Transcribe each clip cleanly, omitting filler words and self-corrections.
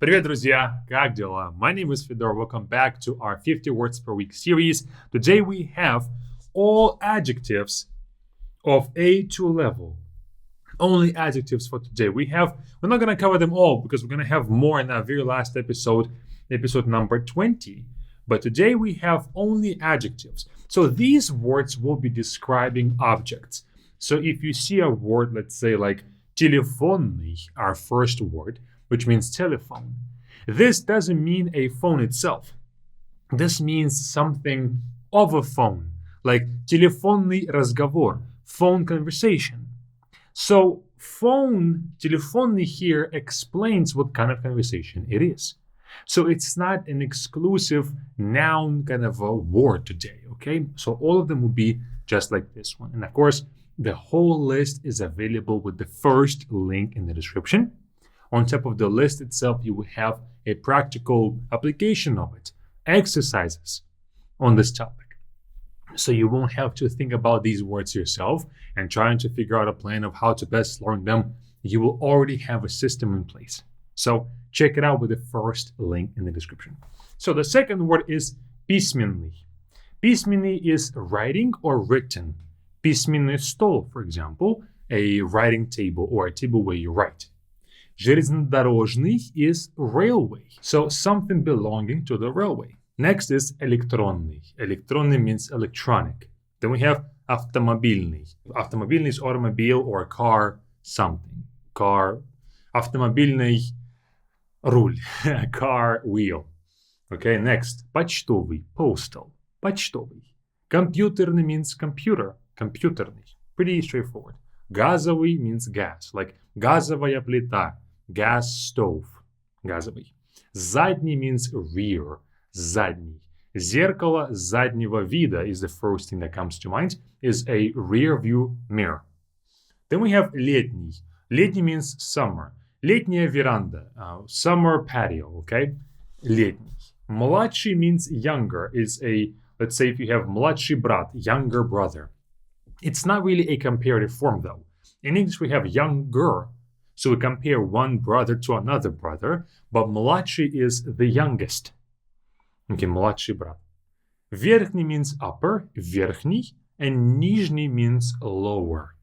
Привет, друзья! Как дела? My name is Fedor. Welcome back to our 50 words per week series. Today we have all adjectives of A2 level. Only adjectives for today. We're not going to cover them all because we're going to have more in our very last episode number 20. But today we have only adjectives. So these words will be describing objects. So if you see a word, let's say like телефонный, our first word, which means telephone, this doesn't mean a phone itself. This means something of a phone, like телефонный разговор, phone conversation. So phone, телефонный here explains what kind of conversation it is. So it's not an exclusive noun kind of a word today, okay? So all of them will be just like this one. And of course, the whole list is available with the first link in the description. On top of the list itself, you will have a practical application of it, exercises on this topic. So you won't have to think about these words yourself and trying to figure out a plan of how to best learn them. You will already have a system in place. So check it out with the first link in the description. So the second word is письменный. Письменный is writing or written. Письменный стол, for example, a writing table or a table where you write. Железнодорожный is railway, so something belonging to the railway. Next is электронный. Электронный means electronic. Then we have автомобильный. Автомобильный is automobile or car, something. Car. Автомобильный руль. Car wheel. Okay, next. Почтовый, postal. Почтовый. Компьютерный means computer. Компьютерный. Pretty straightforward. Газовый means gas, like газовая плита, gas stove, газовый. Задний means rear, задний. Зеркало заднего вида is the first thing that comes to mind, is a rear view mirror. Then we have летний. Летний means summer. Летняя веранда, summer patio, okay? Летний. Младший means younger, is a, let's say if you have младший брат, younger brother. It's not really a comparative form though. In English we have younger, so we compare one brother to another brother, but младший is the youngest. Okay, младший брат. Верхний means upper, верхний, and нижний means lower.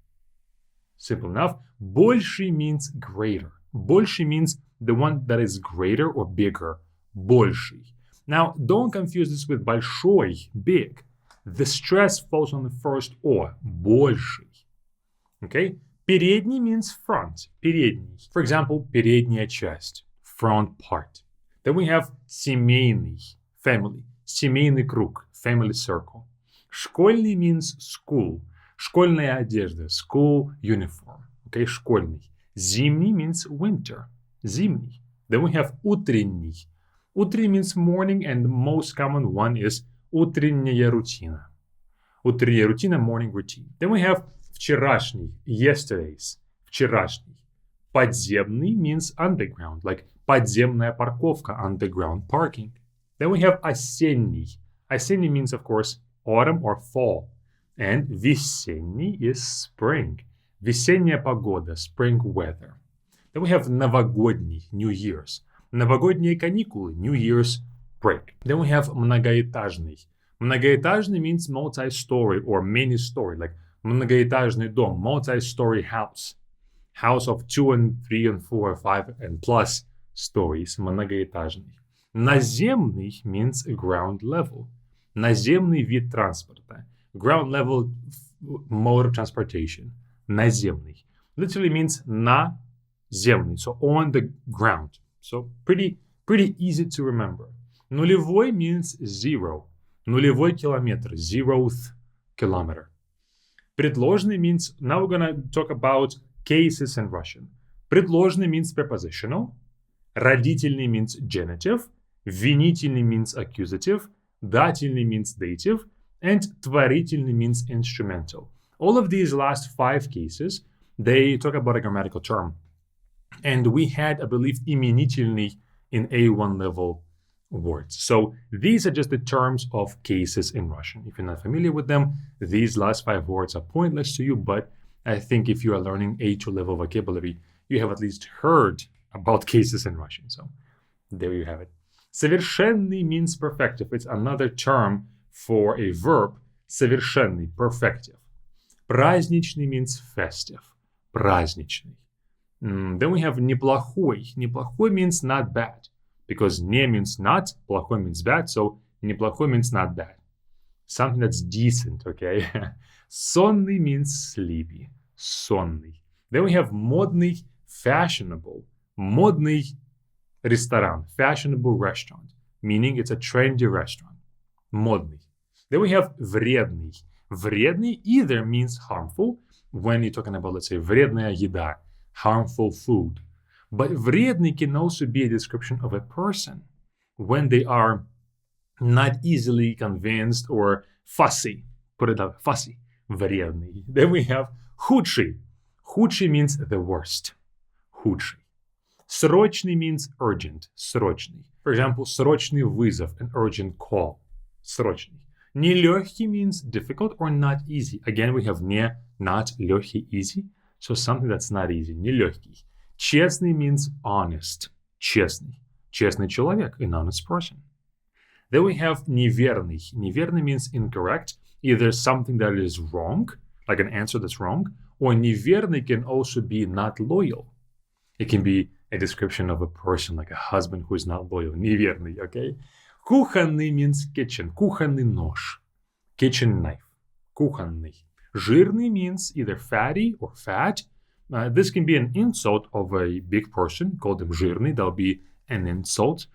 Simple enough. Больший means greater. Больший means the one that is greater or bigger. Больший. Now, don't confuse this with большой, big. The stress falls on the first O, больший. Okay? Передний means front, передний. For example, передняя часть, front part. Then we have семейный, family. Семейный круг, family circle. Школьный means school. Школьная одежда, school uniform. Okay, школьный. Зимний means winter, зимний. Then we have утренний. Утренний means morning, and the most common one is утренняя рутина. Утренняя рутина, morning routine. Then we have вчерашний, yesterday's, вчерашний. Подземный means underground, like подземная парковка, underground parking. Then we have осенний. Осенний means, of course, autumn or fall. And весенний is spring. Весенняя погода, spring weather. Then we have новогодний, New Year's. Новогодние каникулы, New Year's break. Then we have многоэтажный. Многоэтажный means multi-story or many-story, like многоэтажный дом, multi-story house. House of 2 and 3 and 4 and 5 and plus stories, многоэтажный. Наземный means ground level. Наземный вид транспорта. Ground level mode of transportation. Наземный. Literally means наземный, so on the ground. So pretty easy to remember. Нулевой means zero. Нулевой километр, 0th kilometer. Предложный means, now we're going to talk about cases in Russian. Предложный means prepositional. Родительный means genitive. Винительный means accusative. Дательный means dative. And творительный means instrumental. All of these last 5 cases, they talk about a grammatical term. And we had, I believe, именительный in A1 level words. So these are just the terms of cases in Russian. If you're not familiar with them, these last 5 words are pointless to you, but I think if you are learning A2 level vocabulary, you have at least heard about cases in Russian. So There you have it. Совершенный means perfective. It's another term for a verb. Совершенный, perfective. Праздничный means festive. Праздничный. Then we have неплохой. Неплохой means not bad. Because не means not, плохой means bad, so неплохой means not bad. Something that's decent, okay? Сонный means sleepy. Сонный. Then we have модный, fashionable. Модный ресторан, fashionable restaurant, meaning it's a trendy restaurant. Модный. Then we have вредный. Вредный either means harmful, when you're talking about, let's say, вредная еда, harmful food. But вредный can also be a description of a person when they are not easily convinced or fussy. Put it up, fussy. Вредный. Then we have худший. Худший means the worst. Худший. Срочный means urgent. Срочный. For example, срочный вызов, an urgent call. Срочный. Нелегкий means difficult or not easy. Again, we have не, not, легкий, easy. So something that's not easy. Нелегкий. Честный means honest. Честный. Честный человек, an honest person. Then we have неверный. Неверный means incorrect. Either something that is wrong, like an answer that's wrong, or неверный can also be not loyal. It can be a description of a person, like a husband who is not loyal. Неверный, okay? Кухонный means kitchen. Кухонный нож. Kitchen knife. Кухонный. Жирный means either fatty or fat. This can be an insult of a big person. Call them жирный. That'll be an insult,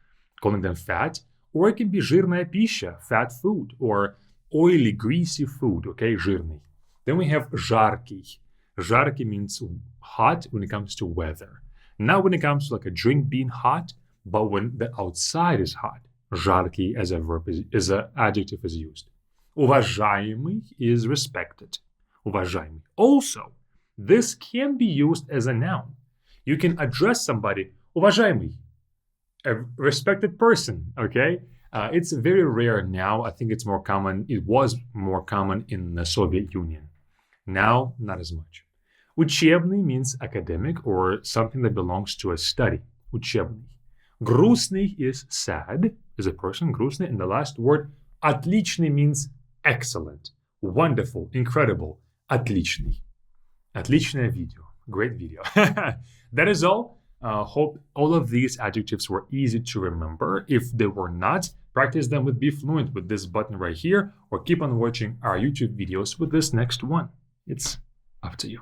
calling them fat. Or it can be жирная пища, fat food, or oily, greasy food, okay? Жирный. Then we have жаркий. Жаркий means hot when it comes to weather. Not when it comes to like a drink being hot, but when the outside is hot. Жаркий as a verb, as an adjective is used. Уважаемый is respected. Уважаемый. Also, this can be used as a noun. You can address somebody, уважаемый, a respected person, okay? It's very rare now. I think it's more common. It was more common in the Soviet Union. Now, not as much. Учебный means academic or something that belongs to a study. Учебный. Грустный is sad, is a person, грустный. And the last word, отличный means excellent, wonderful, incredible. Отличный. Отличное video. Great video. That is all. Hope all of these adjectives were easy to remember. If they were not, practice them with Be Fluent with this button right here, or keep on watching our YouTube videos with this next one. It's up to you.